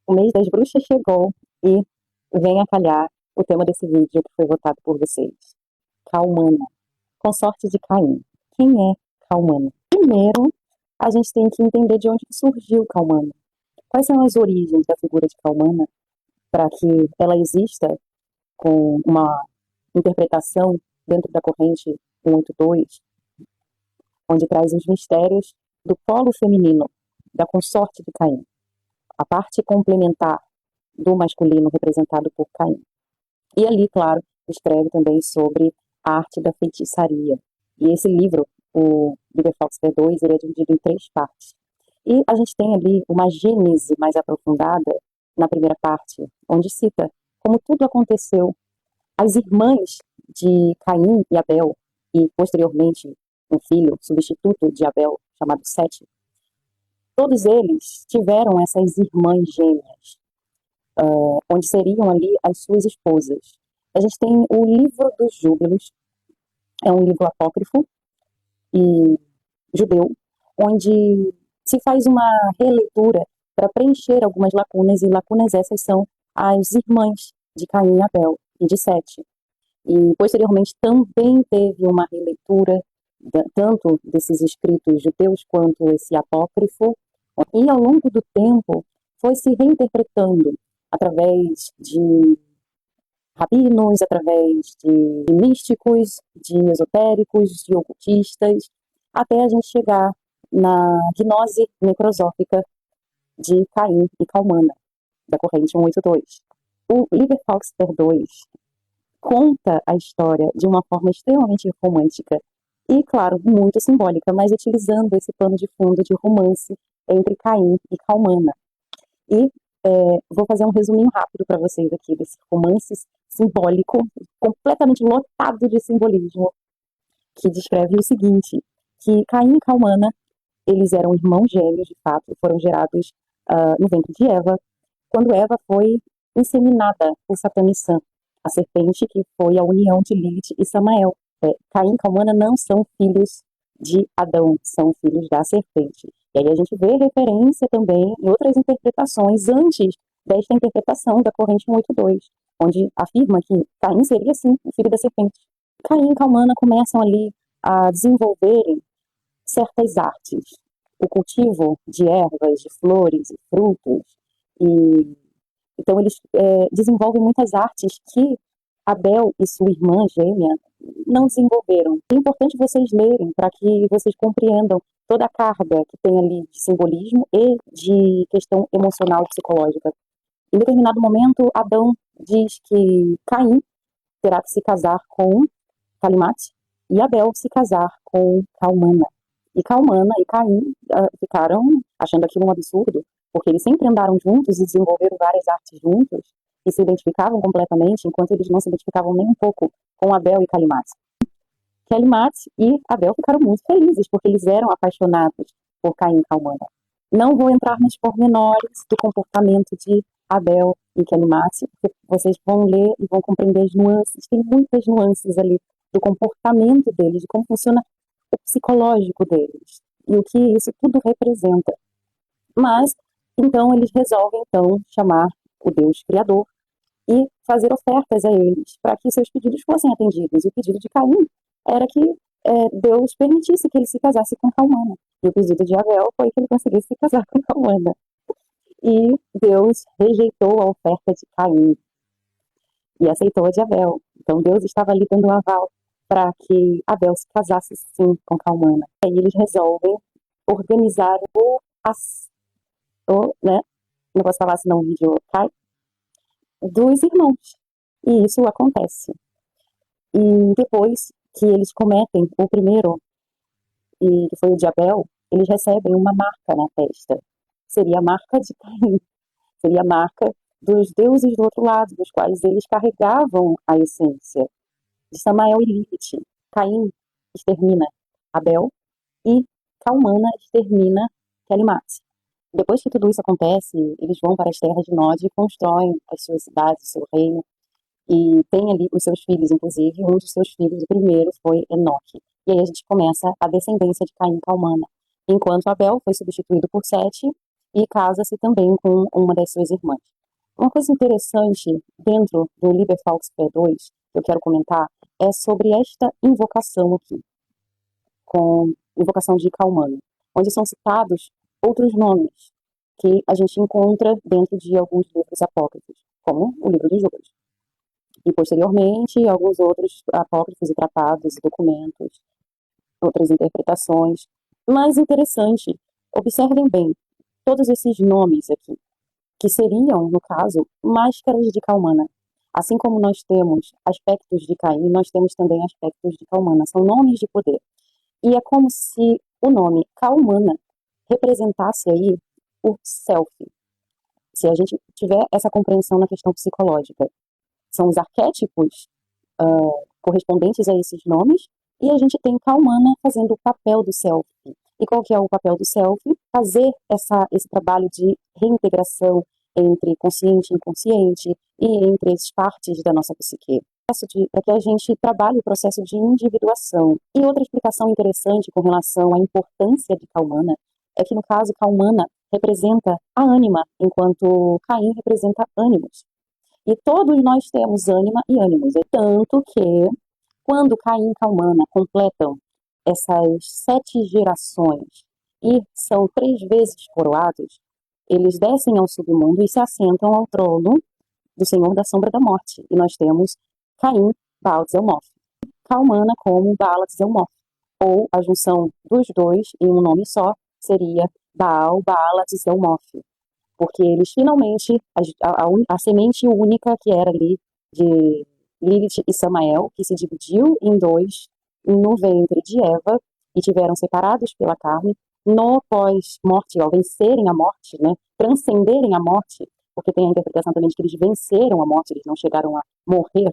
O mês das bruxas chegou e vem a calhar o tema desse vídeo que foi votado por vocês. Calmana, consorte de Caim. Quem é Calmana? Primeiro, a gente tem que entender de onde surgiu Calmana. Quais são as origens da figura de Calmana para que ela exista com uma interpretação dentro da corrente 182, onde traz os mistérios do polo feminino, da consorte de Caim, a parte complementar do masculino representado por Caim. E ali, claro, escreve também sobre a arte da feitiçaria. E esse livro, o Liber Foxter 2, ele é dividido em 3 partes. E a gente tem ali uma gênese mais aprofundada na primeira parte, onde cita como tudo aconteceu. As irmãs de Caim e Abel, e posteriormente um filho substituto de Abel, chamado Sete, todos eles tiveram essas irmãs gêmeas, onde seriam ali as suas esposas. A gente tem o Livro dos Júbilos, é um livro apócrifo e judeu, onde se faz uma releitura para preencher algumas lacunas, e lacunas essas são as irmãs de Caim e Abel e de Sete. E posteriormente também teve uma releitura tanto desses escritos judeus quanto esse apócrifo, e ao longo do tempo foi se reinterpretando através de rabinos, através de místicos, de esotéricos, de ocultistas, até a gente chegar na gnose necrosófica de Caim e Calmana, da corrente 182. O Liber Foxter 2 conta a história de uma forma extremamente romântica e, claro, muito simbólica, mas utilizando esse pano de fundo de romance entre Caim e Calmana. E vou fazer um resuminho rápido para vocês aqui desse romance simbólico, completamente lotado de simbolismo, que descreve o seguinte, que Caim e Calmana, eles eram irmãos gêmeos, de fato, e foram gerados no ventre de Eva, quando Eva foi inseminada por Satã-Nissan, a serpente que foi a união de Lilith e Samael. Caim e Calmana não são filhos de Adão, são filhos da serpente. E aí a gente vê referência também em outras interpretações antes desta interpretação da corrente 182, onde afirma que Caim seria, sim, o filho da serpente. Caim e Calmana começam ali a desenvolverem certas artes, o cultivo de ervas, de flores e frutos, e então eles desenvolvem muitas artes que Abel e sua irmã gêmea não desenvolveram. É importante vocês lerem para que vocês compreendam toda a carga que tem ali de simbolismo e de questão emocional e psicológica. Em determinado momento, Adão diz que Caim terá que se casar com Calimat e Abel se casar com Calmana. E Calmana e Caim ficaram achando aquilo um absurdo, porque eles sempre andaram juntos e desenvolveram várias artes juntos e se identificavam completamente, enquanto eles não se identificavam nem um pouco com Abel e Calimat. Calimat e Abel ficaram muito felizes, porque eles eram apaixonados por Caim e Calmana. Não vou entrar nos pormenores do comportamento de Abel e Calimat, porque vocês vão ler e vão compreender as nuances, tem muitas nuances ali do comportamento deles, de como funciona o psicológico deles, e o que isso tudo representa. Mas, então, eles resolvem, então, chamar o Deus Criador e fazer ofertas a eles, para que seus pedidos fossem atendidos. E o pedido de Caim era que Deus permitisse que ele se casasse com Calmana. E o pedido de Abel foi que ele conseguisse se casar com Calmana. E Deus rejeitou a oferta de Caim e aceitou a de Abel. Então Deus estava ali dando um aval para que Abel se casasse sim com Calmana. E aí eles resolvem organizar né? Não posso falar senão o vídeo cai, dos irmãos. E isso acontece. E depois que eles cometem o primeiro, e que foi o de Abel, eles recebem uma marca na testa. Seria a marca de Caim. Seria a marca dos deuses do outro lado, dos quais eles carregavam a essência. De Samael e Lilith. Caim extermina Abel e Calmana extermina Calimat. Depois que tudo isso acontece, eles vão para as terras de Nod e constroem as suas cidades, o seu reino, e tem ali os seus filhos, inclusive, um dos seus filhos, o primeiro, foi Enoque. E aí a gente começa a descendência de Caim e Calmana. Enquanto Abel foi substituído por Sete, e casa-se também com uma das suas irmãs. Uma coisa interessante dentro do Liber Falsifer 2, que eu quero comentar, é sobre esta invocação aqui, com invocação de Calmano, onde são citados outros nomes que a gente encontra dentro de alguns livros apócrifos, como o Livro dos Juros. E, posteriormente, alguns outros apócrifos e tratados e documentos, outras interpretações. Mas interessante, observem bem, todos esses nomes aqui, que seriam, no caso, máscaras de Calmana. Assim como nós temos aspectos de Caim, nós temos também aspectos de Calmana. São nomes de poder. E é como se o nome Calmana representasse aí o self. Se a gente tiver essa compreensão na questão psicológica, são os arquétipos correspondentes a esses nomes, e a gente tem Calmana fazendo o papel do self. E qual que é o papel do self? Fazer esse trabalho de reintegração entre consciente e inconsciente e entre as partes da nossa psique. Para que a gente trabalhe o processo de individuação. E outra explicação interessante com relação à importância de Calmana é que, no caso, Calmana representa a ânima, enquanto Caim representa ânimos. E todos nós temos ânima e ânimos. Tanto que, quando Caim e Calmana completam essas 7 gerações e são 3 vezes coroados, eles descem ao submundo e se assentam ao trono do Senhor da Sombra da Morte. E nós temos Caim, Baal, Zelmoth. Calmana como Baal, Zelmoth. Ou a junção dos dois em um nome só seria Baal, Baalat, Zelmoth. Porque eles finalmente, a semente única que era ali de Lilith e Samael, que se dividiu em 2 no ventre de Eva e tiveram separados pela carne, no pós-morte, ao vencerem a morte, né, transcenderem a morte, porque tem a interpretação também de que eles venceram a morte, eles não chegaram a morrer,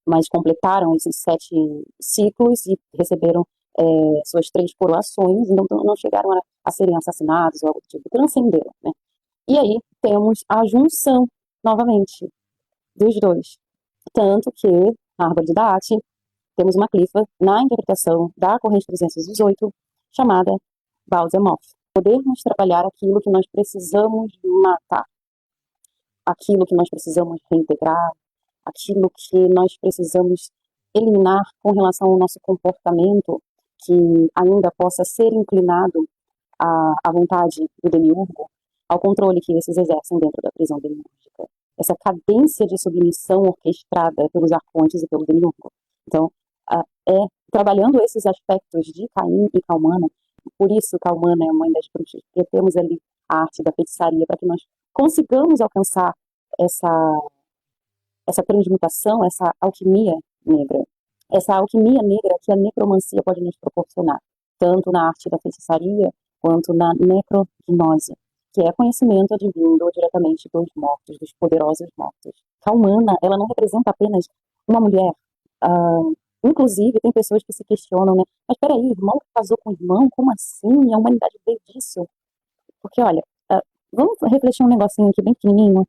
mas completaram esses 7 ciclos e receberam suas 3 coroações, então não chegaram a serem assassinados ou algo do tipo, transcenderam, né? E aí temos a junção, novamente, dos dois. Tanto que, na árvore de Da'at, temos uma clifa na interpretação da corrente 318, chamada Baal Zemoth. Podermos trabalhar aquilo que nós precisamos matar, aquilo que nós precisamos reintegrar, aquilo que nós precisamos eliminar com relação ao nosso comportamento, que ainda possa ser inclinado à vontade do demiurgo, ao controle que esses exercem dentro da prisão demiúrgica. Essa cadência de submissão orquestrada pelos arcontes e pelo demiurgo. Então, trabalhando esses aspectos de Caim e Calmana, por isso Calmana é a mãe das bruxas, porque temos ali a arte da feitiçaria para que nós consigamos alcançar essa transmutação, essa alquimia negra. Essa alquimia negra que a necromancia pode nos proporcionar, tanto na arte da feitiçaria quanto na necrognose, que é conhecimento advindo diretamente dos mortos, dos poderosos mortos. Calmana, ela não representa apenas uma mulher. Inclusive, tem pessoas que se questionam, né? Mas peraí, irmão que casou com irmão? Como assim? A humanidade veio disso? Porque, olha, vamos refletir um negocinho aqui bem pequenininho.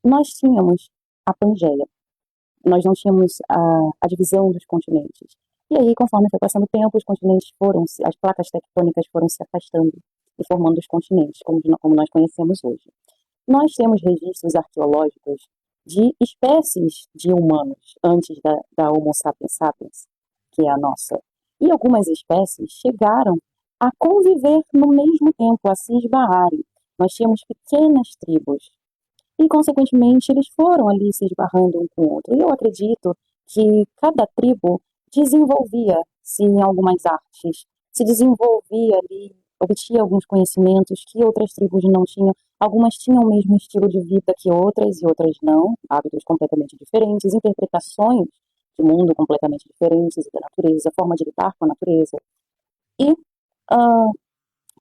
Nós tínhamos a Pangeia. Nós não tínhamos a divisão dos continentes. E aí, conforme foi passando o tempo, os continentes as placas tectônicas foram se afastando e formando os continentes, como nós conhecemos hoje. Nós temos registros arqueológicos de espécies de humanos antes da Homo sapiens sapiens, que é a nossa. E algumas espécies chegaram a conviver no mesmo tempo, a se esbarrarem. Nós tínhamos pequenas tribos. E, consequentemente, eles foram ali se esbarrando um com o outro. E eu acredito que cada tribo desenvolvia-se em algumas artes, se desenvolvia ali, obtinha alguns conhecimentos que outras tribos não tinham. Algumas tinham o mesmo estilo de vida que outras e outras não, hábitos completamente diferentes, interpretações de mundo completamente diferentes e da natureza, forma de lidar com a natureza. E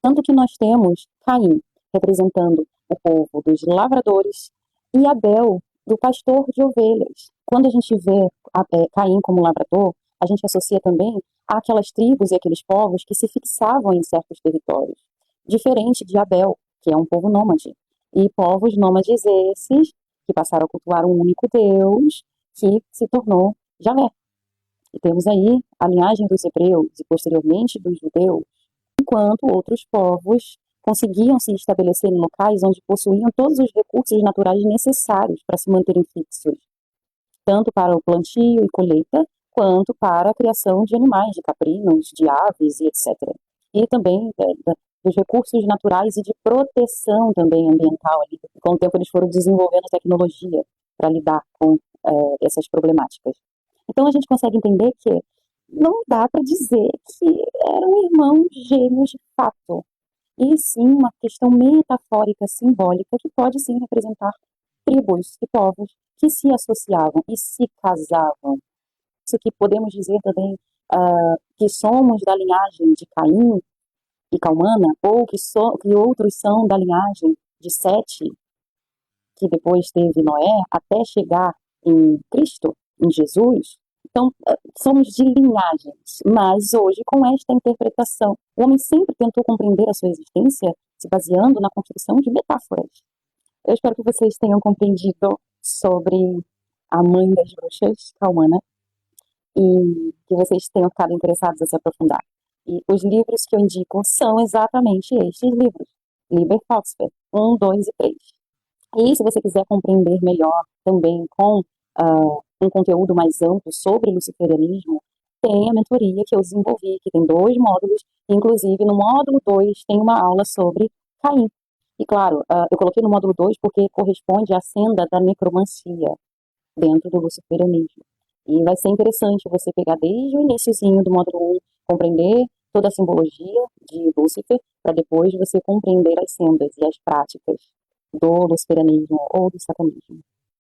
tanto que nós temos Caim representando o povo dos lavradores e Abel do pastor de ovelhas. Quando a gente vê Caim como lavrador, a gente associa também àquelas tribos e aqueles povos que se fixavam em certos territórios, diferente de Abel, que é um povo nômade. E povos nômades esses que passaram a cultuar um único Deus, que se tornou Javé. E temos aí a linhagem dos hebreus e posteriormente dos judeus, enquanto outros povos conseguiam se estabelecer em locais onde possuíam todos os recursos naturais necessários para se manterem fixos, tanto para o plantio e colheita, quanto para a criação de animais, de caprinos, de aves e etc. E também dos recursos naturais e de proteção também ambiental. Ali. Com o tempo eles foram desenvolvendo tecnologia para lidar com essas problemáticas. Então a gente consegue entender que não dá para dizer que eram irmãos gêmeos de fato, e sim uma questão metafórica, simbólica, que pode sim representar tribos e povos que se associavam e se casavam. Isso que podemos dizer também que somos da linhagem de Caim e Calmana, ou que outros são da linhagem de Sete, que depois teve Noé, até chegar em Cristo, em Jesus. Então, somos de linhagens, mas hoje, com esta interpretação, o homem sempre tentou compreender a sua existência se baseando na construção de metáforas. Eu espero que vocês tenham compreendido sobre a mãe das bruxas, Calmana, e que vocês tenham ficado interessados em se aprofundar. E os livros que eu indico são exatamente estes livros, Liber Foxfer, 1, 2 e 3. E se você quiser compreender melhor também com um conteúdo mais amplo sobre luciferianismo, tem a mentoria que eu desenvolvi, que tem 2 módulos, inclusive no módulo 2 tem uma aula sobre Caim. E claro, eu coloquei no módulo 2 porque corresponde à senda da necromancia dentro do luciferianismo. E vai ser interessante você pegar desde o iniciozinho do módulo 1, compreender toda a simbologia de Lúcifer, para depois você compreender as sendas e as práticas do luciferianismo ou do satanismo.